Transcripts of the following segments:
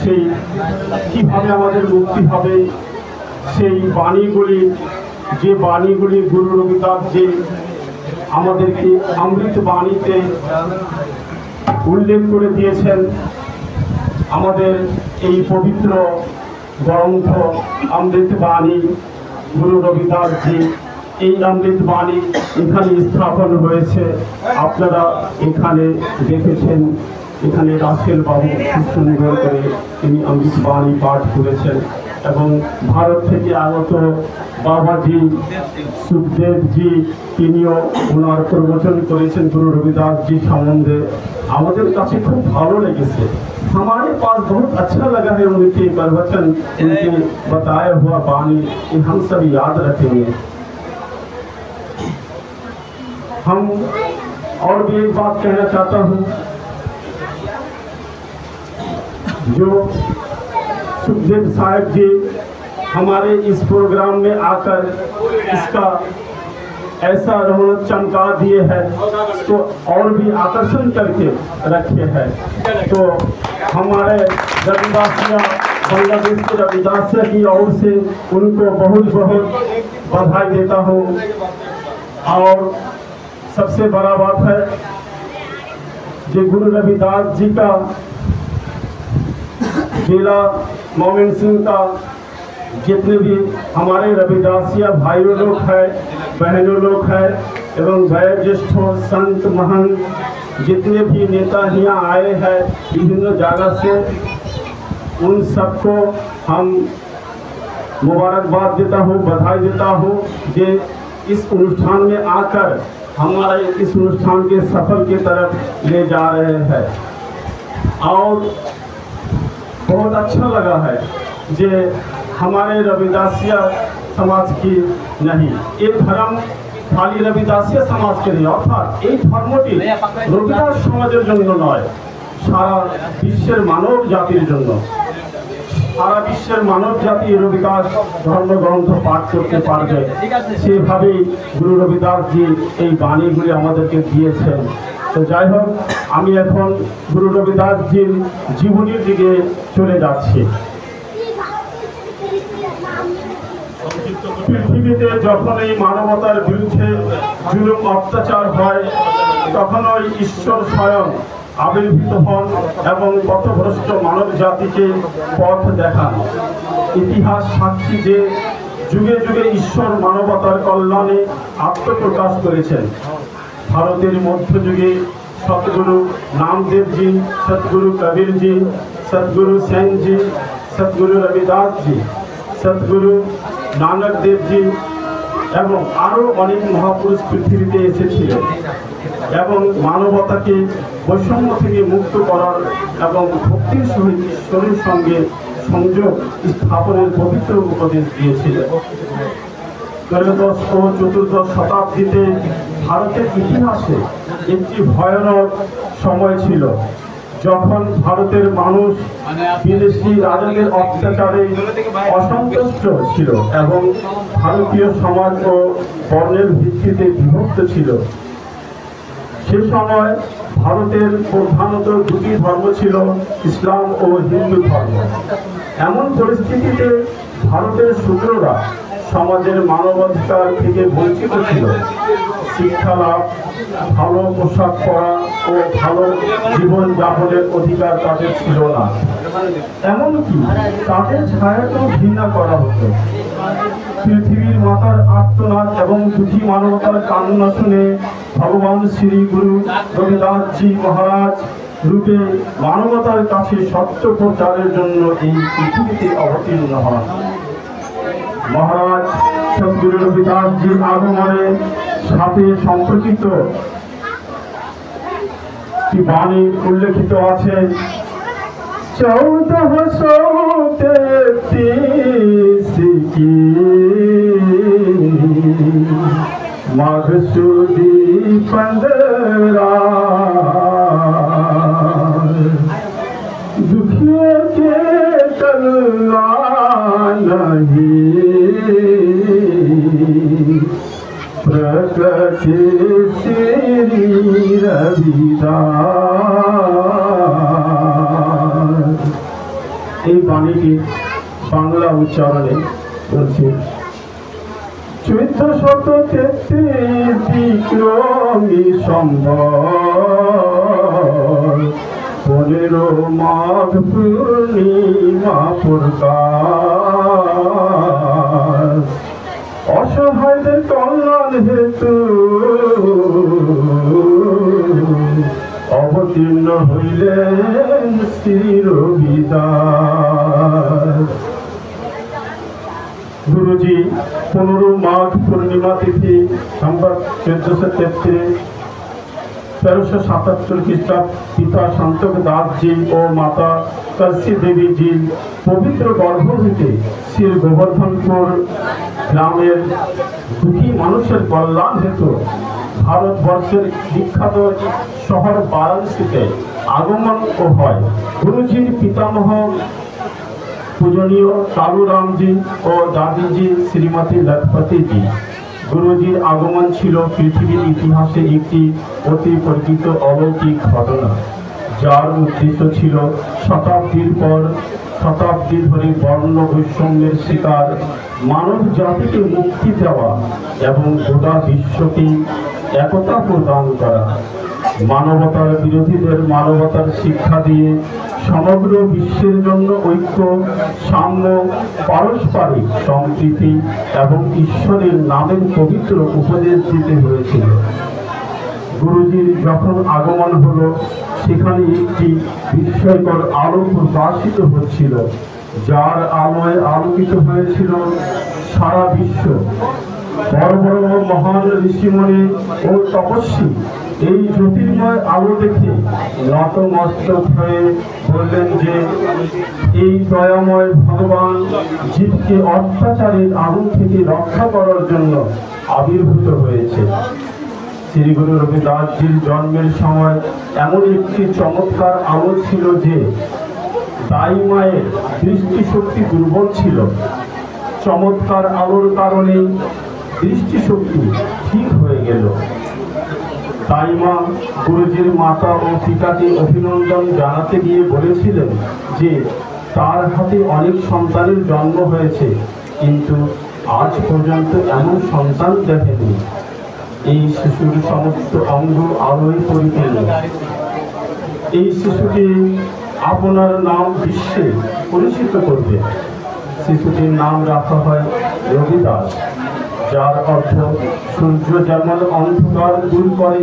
সেই কীভাবে আমাদের মুক্তি হবে, সেই বাণীগুলি, যে বাণীগুলি গুরু রবিদাস যে আমাদেরকে অমৃত বাণীতে উল্লেখ করে দিয়েছেন। আমাদের এই পবিত্র গ্রন্থ অমৃত বাণী গুরু রবিদাস জি, এই অমৃত বাণী এখানে স্থাপন হয়েছে। আপনারা এখানে দেখেছেন, এখানে রাসেল বাবু খুব সুন্দর করে তিনি অমৃত বাণী পাঠ করেছেন এবং ভারত থেকে আগত বাবাজি সুখদেব জি তিনিও ওনার প্রবচন করেছেন গুরু रविदास जी সম্বন্ধে। আমাদের কাছে খুব ভালো লেগেছে। हमारे पास बहुत अच्छा लगा है उनके प्रवचन, उनके बताया हुआ वाणी हम सब याद रखेंगे। हम और भी एक बात कहना चाहता हूँ, जो सुखदेव साहब जी हमारे इस प्रोग्राम में आकर इसका ऐसा रौनक चमका दिए हैं, तो और भी आकर्षण करके रखे हैं। तो हमारे रविदासिया, बांग्लादेश के रविदासिया की ओर से उनको बहुत बहुत बधाई देता हूँ। और सबसे बड़ा बात है कि गुरु रविदास जी का जिला मोमिन सिंह का जितने भी हमारे रविदासिया भाइयों लोग हैं, बहनों लोग हैं एवं वयोज्येष्ठ संत महंत जितने भी नेता यहाँ आए हैं विभिन्न जगह से, उन सबको हम मुबारकबाद देता हूँ, बधाई देता हूँ कि इस अनुष्ठान में आकर हमारे इस अनुष्ठान के सफल की तरफ ले जा रहे हैं। और बहुत अच्छा लगा है कि हमारे रविदासिया समाज की नहीं, ये धर्म खाली रविदासिया समाज के नहीं, अर्थात এই ধর্মটি রবিদাস সমাজের জন্য নয়, সারা বিশ্বের মানব জাতির জন্য। সারা বিশ্বের মানব জাতি রবিদাস ধর্মগ্রন্থ পাঠ করতে পারবে, সেভাবেই গুরু রবিদাস জি এই বাণীগুলি আমাদেরকে দিয়েছেন। তো যাই হোক, আমি এখন গুরু রবিদাস জির জীবনীর দিকে চলে যাচ্ছি। পৃথিবীতে যখন এই মানবতার বিরুদ্ধে জুলুম অত্যাচার হয়, তখন ওই ঈশ্বর স্বয়ং আবির্ভূত হন এবং পথভ্রষ্ট মানব জাতিকে পথ দেখান। ইতিহাস সাক্ষী যে যুগে যুগে ঈশ্বর মানবতার কল্যাণে আত্মপ্রকাশ করেছেন। ভারতের মধ্যযুগে सतगुरु नामदेव जी, सतगुरु कबीर जी, सतगुरु सेन जी, सतगुरु रविदास जी, सतगुरु नानक देव जी এবং আরও অনেক মহাপুরুষ পৃথিবীতে এসেছিলেন এবং মানবতাকে বৈষম্য থেকে মুক্ত করার এবং ভক্তির সহিত ঈশ্বরের সঙ্গে সংযোগ স্থাপনের পবিত্র উপদেশ দিয়েছিলেন। ত্রয়োদশ ও চতুর্দশ শতাব্দীতে ভারতের ইতিহাসে একটি ভয়ানক সময় ছিল, যখন ভারতের মানুষ বিদেশি রাজাদের অত্যাচারে অসন্তুষ্ট ছিল এবং ভারতীয় সমাজ ও বর্ণের ভিত্তিতে বিভক্ত ছিল। সে সময় ভারতের প্রধানত দুটি ধর্ম ছিল, ইসলাম ও হিন্দু ধর্ম। এমন পরিস্থিতিতে ভারতের শূদ্ররা সমাজের মানবাধিকার থেকে বঞ্চিত ছিল। শিক্ষা লাভ, ভালো পোশাক পরা ও ভালো জীবন যাপনের অধিকার তাদের ছিল না। এমনকি তাদের ছায়াকেও ঘৃণা করা হতো। পৃথিবীর মাতার আর্তনাদ এবং দুঃখী মানবতার কান্না শুনে ভগবান শ্রী গুরু রবিদাস জি মহারাজ রূপে মানবতার কাছে সত্য প্রচারের জন্য এই পৃথিবীতে অবতীর্ণ হন। মহারাজ সদ্গুরু রবিদাস জির আগমনে সাথে সম্পর্কিত বাণী উল্লেখিত আছে। 1433 की माघ सुदी 15 दुखियों के कल्याण नहीं प्रकटे श्री रविदास। এই বাণীটি বাংলা উচ্চারণে বলছি। 1433 বিক্রমী সম্বৎ 15 মাঘ পূর্ণিমা প্রকাশ অসহায়দের কল্যাণ হেতু অবতীর্ণ হইলেন শ্রী রবিদাস। গুরুজি 15 মাঘ পূর্ণিমা তিথি সম্বৎ 1433 1377 খ্রিস্টাব্দ পিতা সন্তোষ দাসজি ও মাতা কলসী দেবীজি পবিত্র গর্ভ হইতে শ্রী গোবর্ধনপুর গ্রামের দুঃখী মানুষের কল্যাণ হেতু ভারতবর্ষের বিখ্যাত শহর বারাণসীতে আগমন হয়। গুরুজির পিতামহ পূজনীয় কালুরামজি ও দাদিজি শ্রীমতী লখপতিজি। গুরুজির আগমন ছিল পৃথিবীর ইতিহাসে একটি অতি পরিচিত অলৌকিক ঘটনা, যার উদ্দেশ্য ছিল শতাব্দীর পর শতাব্দী ধরে বর্ণ বৈষম্যের শিকার মানব জাতিকে মুক্তি দেওয়া এবং গোটা বিশ্বকে একতা প্রদান করা। মানবতার বিরোধীদের মানবতার শিক্ষা দিয়ে সমগ্র বিশ্বের জন্য ঐক্য, সাম্য, পারস্পরিক সম্প্রীতি এবং ঈশ্বরের নামের পবিত্র উপদেশ দিতে হয়েছিল। গুরুজির যখন আগমন হলো, সেখানে একটি বিস্ময়কর আলো প্রকাশিত হচ্ছিল, যার আলোয় আলোকিত হয়েছিল সারা বিশ্ব। বড় বড় মহান ঋষিমণি ও তপস্বী এই জ্যোতির্ময় আলো দেখে নতমস্তক হয়ে বললেন যে এই দয়াময় ভগবান জীবকে অত্যাচারের আগুন থেকে রক্ষা করার জন্য আবির্ভূত হয়েছে। শ্রী গুরু রবিদাসজির জন্মের সময় এমন একটি চমৎকার আলো ছিল যে দাই মায়ের দৃষ্টিশক্তি দুর্বল ছিল। চমৎকার আলোর কারণে দৃষ্টিশক্তি ঠিক হয়ে গেল। তাই মা গুরুজির মাতা ও পিতাকে অভিনন্দন জানাতে গিয়ে বলেছিলেন যে তার হাতে অনেক সন্তানের জন্ম হয়েছে, কিন্তু আজ পর্যন্ত এমন সন্তান দেখেনি। এই শিশুর সমস্ত অঙ্গ আলোয় পরিপূর্ণ। এই শিশুটি আপনার নাম বিশ্বে পরিচিত করবে। শিশুটির নাম রাখা হয় রবিদাস, যার অর্থ সূর্য যেমন অন্ধকার দূর করে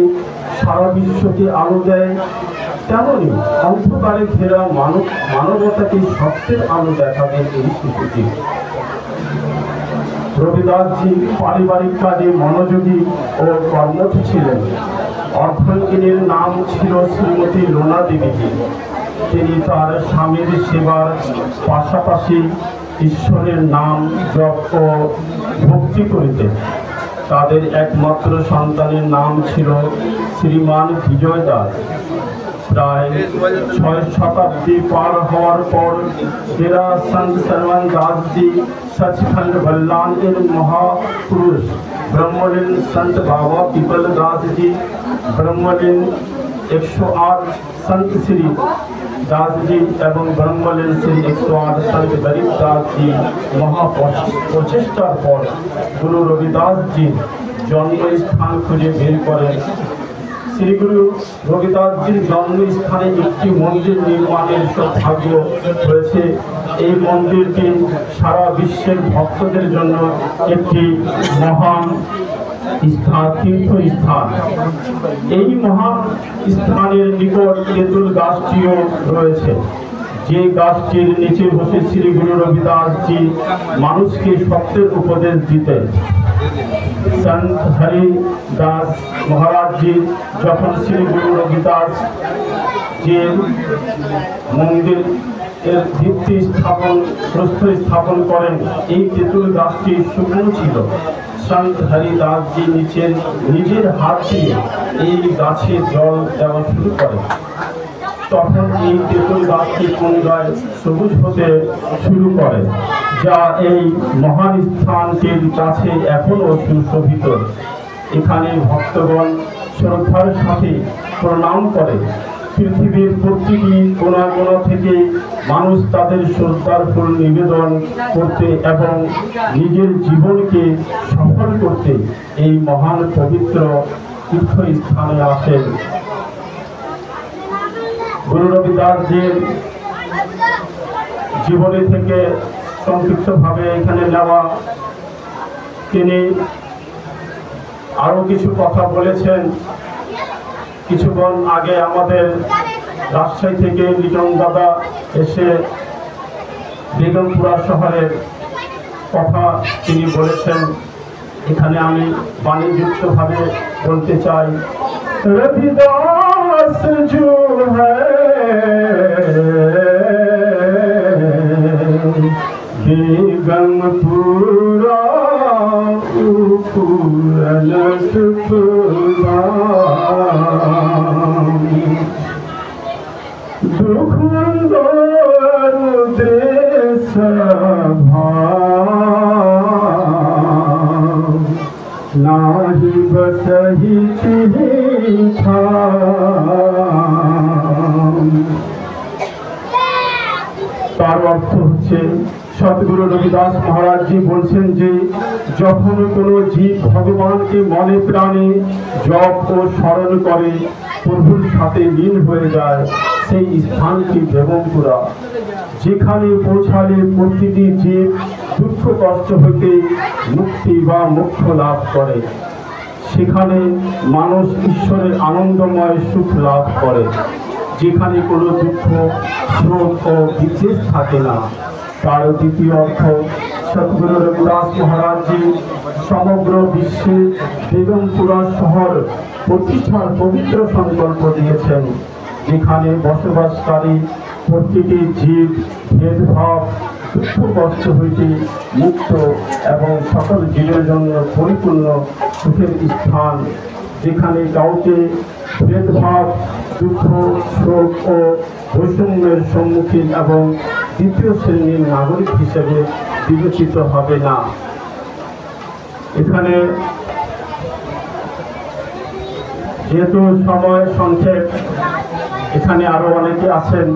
সারা বিশ্বকে আলো দেয়, তেমনি অন্ধকারে ঘেরা মানবতাকে সত্যের আলো দেখাবে এই শিশুটি। রবিদাসজি পারিবারিক কাজে মনোযোগী ও কর্মঠ ছিলেন। অর্ধাঙ্গিনীর নাম ছিল শ্রীমতী লোনা দেবীজি। তিনি তার স্বামীর সেবার পাশাপাশি ঈশ্বরের নাম জপ ও ভক্তি করিতেন। তাদের একমাত্র সন্তানের নাম ছিল শ্রীমান বিজয় দাস। প্রায় 6 শতাব্দী পার হওয়ার পর তেরা সন্ত সরবন দাসজি सचखंड बल्लान के महापुरुष ब्रह्मलीन संत बाबा पीपल दास जी, ब्रह्मलीन 108 संत श्री दास जी एवं ब्रह्मलीन श्री 108 संत गरीब दास जी महाप्रचेष्टार पर गुरु रविदास जी जन्म स्थान खुजे बेर करें। श्री गुरु रविदासजीर जन्म स्थाने एक मंदिर निर्माणের सौभाग्य হয়েছে। এই মন্দিরটি সারা বিশ্বের ভক্তদের জন্য একটি মহান স্থান, তীর্থস্থান। এই মহান স্থানের নিকট তেঁতুল গাছটিও রয়েছে, যে গাছটির নিচে বসে শ্রী গুরু রবিদাসজি মানুষকে সত্যের উপদেশ দিতেন। संत हरिदास महाराज जी যখন শ্রী গুরু রবিদাস যে মন্দির এর ভিত্তি স্থাপন প্রস্তর স্থাপন করেন, এই তেঁতুল গাছটি শুকনো ছিল। संत हरिदास जी নিজের হাত দিয়ে এই গাছে জল দেওয়া শুরু করেন। তখন এই তেঁতুল গাছটি পুনরায় সবুজ হতে শুরু করে, যা এই মহান স্থানটির কাছে এখনো সুশোভিত। এখানে ভক্তগণ শ্রদ্ধার সাথে প্রণাম করে। পৃথিবীর প্রতিটি কোণা কোণা থেকে মানুষ তাদের শ্রদ্ধার ফুল নিবেদন করতে এবং নিজের জীবনকে সফল করতে এই মহান পবিত্র তীর্থস্থানে আসেন। গুরু রবিদাসজির জীবনী থেকে সংক্ষিপ্তভাবে এখানে নেওয়া, তিনি আরো কিছু কথা বলেছেন। কিছুক্ষণ আগে আমাদের রাজশাহী থেকে লিটন দাদা এসে বেগমপুরা শহরের কথা তিনি বলেছেন, এখানে আমি বাণীযুক্তভাবে বলতে চাই। রবিদাস जो है बेगमपुरा नाही बसही था। তার অর্থ হচ্ছে সদ্গুরু রবিদাস মহারাজজি বলছেন যে যখন কোনো জীব ভগবানকে মনে প্রাণে জপ ও স্মরণ করে প্রভুর সাথে লীন হয়ে যায়, সেই স্থানটি বেগমপুরা, যেখানে পৌঁছালে প্রতিটি জীব দুঃখ কষ্ট হইতে মুক্তি বা মোক্ষ লাভ করে। সেখানে মানুষ ঈশ্বরের আনন্দময় সুখ লাভ করে, যেখানে কোনো দুঃখ শোক ও বিদ্বেষ থাকে না। তার দ্বিতীয় অর্থ, সদ্গুরু রবিদাস মহারাজজি সমগ্র বিশ্বে বেগমপুরা শহর প্রতিষ্ঠার পবিত্র সংকল্প দিয়েছেন, যেখানে বসবাসকারী প্রতিটি জীব ভেদভাব দুঃখ কষ্ট হইতে মুক্ত এবং সকল জীবের জন্য পরিপূর্ণ সুখের স্থান, যেখানে কাউকে ভেদভাব দুঃখ শোক ও বৈষম্যের সম্মুখীন এবং দ্বিতীয় শ্রেণীর নাগরিক হিসেবে বিবেচিত হবে না। এখানে যেহেতু সময় সংক্ষেপ, এখানে আরো অনেকে আছেন।